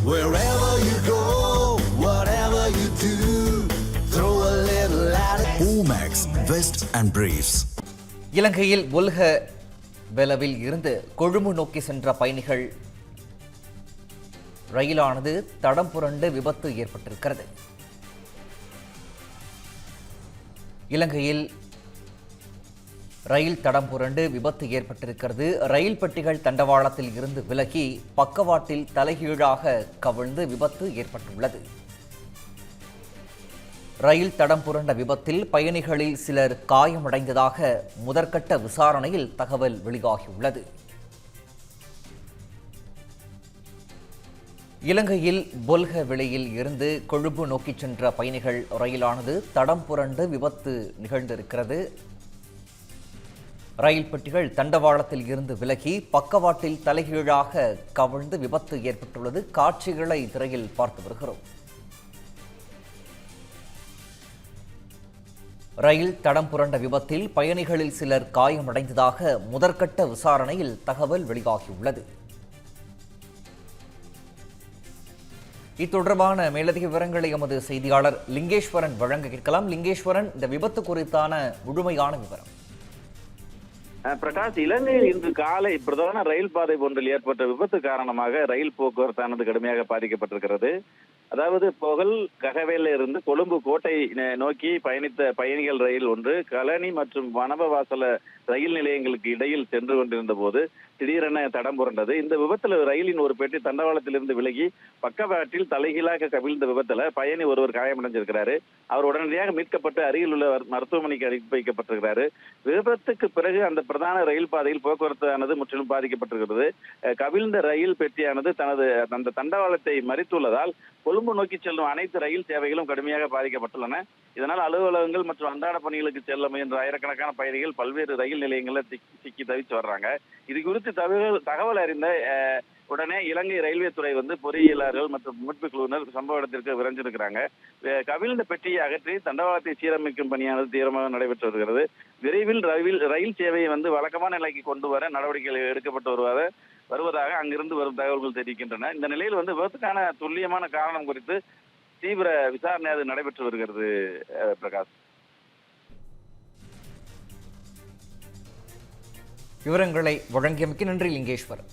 Wherever you go, whatever you do, throw a little at it. Omax, Vest and Briefs. இலங்கையில் உலக வெலவில் இருந்து கொழும்பு நோக்கி சென்ற பயணிகள் ரயிலானது தடம் புரண்டு விபத்து ஏற்பட்டிருக்கிறது. இலங்கையில் ரயில் தடம் புரண்டு விபத்து ஏற்பட்டிருக்கிறது. ரயில் பெட்டிகள் தண்டவாளத்தில் இருந்து விலகி பக்கவாட்டில் தலைகீழாக கவிழ்ந்து விபத்து ஏற்பட்டுள்ளது. ரயில் தடம் புரண்ட விபத்தில் பயணிகளில் சிலர் காயமடைந்ததாக முதற்கட்ட விசாரணையில் தகவல் வெளியாகியுள்ளது. இலங்கையில் பொல்க வெளியில் இருந்து கொழும்பு நோக்கி சென்ற பயணிகள் ரயிலானது தடம் புரண்டு விபத்து நிகழ்ந்திருக்கிறது. ரயில் பெட்டிகள் தண்டவாளத்தில் இருந்து விலகி பக்கவாட்டில் தலைகீழாக கவிழ்ந்து விபத்து ஏற்பட்டுள்ளது. காட்சிகளை திரையில் பார்த்து வருகிறோம். ரயில் தடம் புரண்ட விபத்தில் பயணிகளில் சிலர் காயமடைந்ததாக முதற்கட்ட விசாரணையில் தகவல் வெளியாகியுள்ளது. இத்தொடர்பான மேலதிக விவரங்களை எமது செய்தியாளர் லிங்கேஸ்வரன் வழங்க கேட்கலாம். லிங்கேஸ்வரன், இந்த விபத்து குறித்தான முழுமையான விவரம். பிரகாஷ், இலங்கையில் இன்று காலை பிரதான ரயில் பாதை ஒன்றில் ஏற்பட்ட விபத்து காரணமாக ரயில் போக்குவரத்தானது கடுமையாக பாதிக்கப்பட்டிருக்கிறது. அதாவது ககவேல இருந்து கொழும்பு கோட்டை நோக்கி பயணித்த பயணிகள் ரயில் ஒன்று கலனி மற்றும் வனவவாசல ரயில் நிலையங்களுக்கு இடையில் சென்று கொண்டிருந்த போது திடீரென தடம் புரண்டது. இந்த விபத்துல ரயிலின் ஒரு பெட்டி தண்டவாளத்திலிருந்து விலகி பக்கவாட்டில் தலைகீழாக கவிழ்ந்த விபத்துல பயணி ஒருவர் காயமடைஞ்சிருக்கிறாரு. அவர் உடனடியாக மீட்கப்பட்டு அருகில் உள்ள மருத்துவமனைக்கு அனுப்பி வைக்கப்பட்டிருக்கிறாரு. விபத்துக்கு பிறகு அந்த பிரதான ரயில் பாதையில் போக்குவரத்தானது முற்றிலும் பாதிக்கப்பட்டிருக்கிறது. கவிழ்ந்த ரயில் பெட்டியானது அந்த தண்டவாளத்தை மறித்துள்ளதால் கொழும்பு நோக்கி செல்லும் அனைத்து ரயில் சேவைகளும் கடுமையாக பாதிக்கப்பட்டுள்ளன. இதனால் அலுவலகங்கள் மற்றும் அன்றாட பணிகளுக்கு செல்ல முயன்ற ஆயிரக்கணக்கான பயணிகள் பல்வேறு ரயில் நிலையங்களில் சிக்கி தவிச்சு வர்றாங்க. இது குறித்து தகவல் அறிந்த உடனே இலங்கை ரயில்வே துறை பொறியியலாளர்கள் மற்றும் மீட்பு குழுவினர் சம்பவ இடத்திற்கு விரைஞ்சிருக்கிறாங்க. கவிழ்ந்த பெட்டியை அகற்றி தண்டவாளத்தை சீரமைக்கும் பணியானது தீவிரமாக நடைபெற்று வருகிறது. விரைவில் ரயில் சேவையை வழக்கமான நிலைக்கு கொண்டு வர நடவடிக்கைகள் எடுக்கப்பட்டு வருவதாக அங்கிருந்து வரும் தகவல்கள் தெரிவிக்கின்றன. இந்த நிலையில் விபத்துக்கான துல்லியமான காரணம் குறித்து தீவிர விசாரணை அது நடைபெற்று வருகிறது. பிரகாஷ், விவரங்களை வழங்கியமைக்கு நன்றி லிங்கேஸ்வர்.